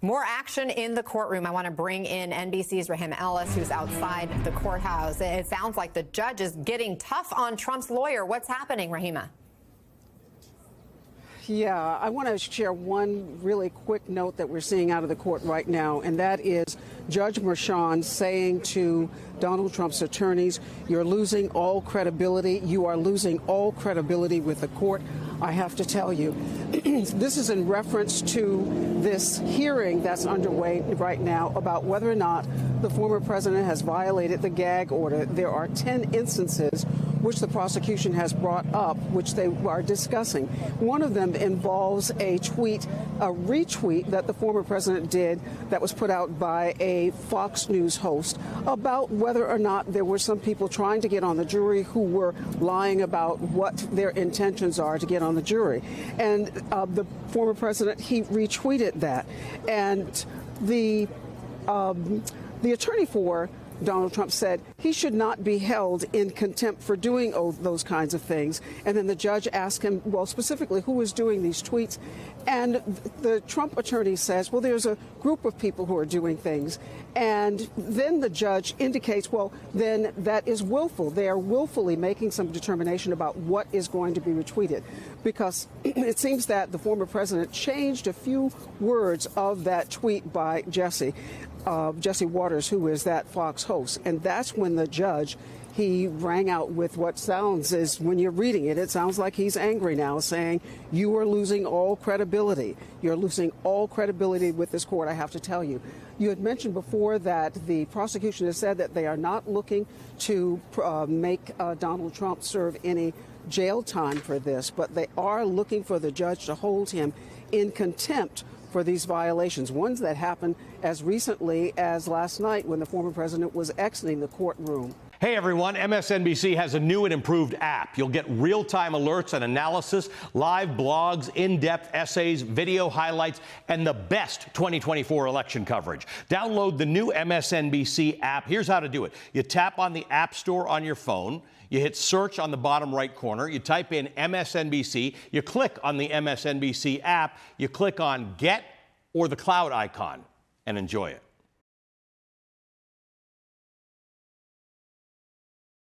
More action in the courtroom. I want to bring in NBC's Rahima Ellis, who's outside the courthouse. It sounds like the judge is getting tough on Trump's lawyer. What's happening, Rahima? Yeah, I want to share one really quick note that we're seeing out of the court right now, and that is Judge Merchan saying to Donald Trump's attorneys, you're losing all credibility. You are losing all credibility with the court. I have to tell you, this is in reference to this hearing that's underway right now about whether or not the former president has violated the gag order. There are 10 instances which the prosecution has brought up, which they are discussing. One of them involves a retweet that the former president did that was put out by a Fox News host about whether or not there were some people trying to get on the jury who were lying about what their intentions are to get on the jury. And the former president, he retweeted that. And the attorney for Donald Trump said he should not be held in contempt for doing those kinds of things. And then the judge asked him, well, specifically, who is doing these tweets? And the Trump attorney says, well, there's a group of people who are doing things. And then the judge indicates, well, then that is willful. They are willfully making some determination about what is going to be retweeted, because it seems that the former president changed a few words of that tweet by Jesse Waters, who is that Fox host. And that's when the judge, he rang out with what sounds is, when you're reading it, it sounds like he's angry now, saying, you are losing all credibility. You're losing all credibility with this court, I have to tell you. You had mentioned before that the prosecution has said that they are not looking to make Donald Trump serve any jail time for this, but they are looking for the judge to hold him in contempt for these violations, ones that happened as recently as last night when the former president was exiting the courtroom. Hey everyone, MSNBC has a new and improved app. You'll get real-time alerts and analysis, live blogs, in-depth essays, video highlights, and the best 2024 election coverage. Download the new MSNBC app. Here's how to do it. You tap on the App Store on your phone. You hit search on the bottom right corner. You type in MSNBC. You click on the MSNBC app. You click on Get or the cloud icon and enjoy it.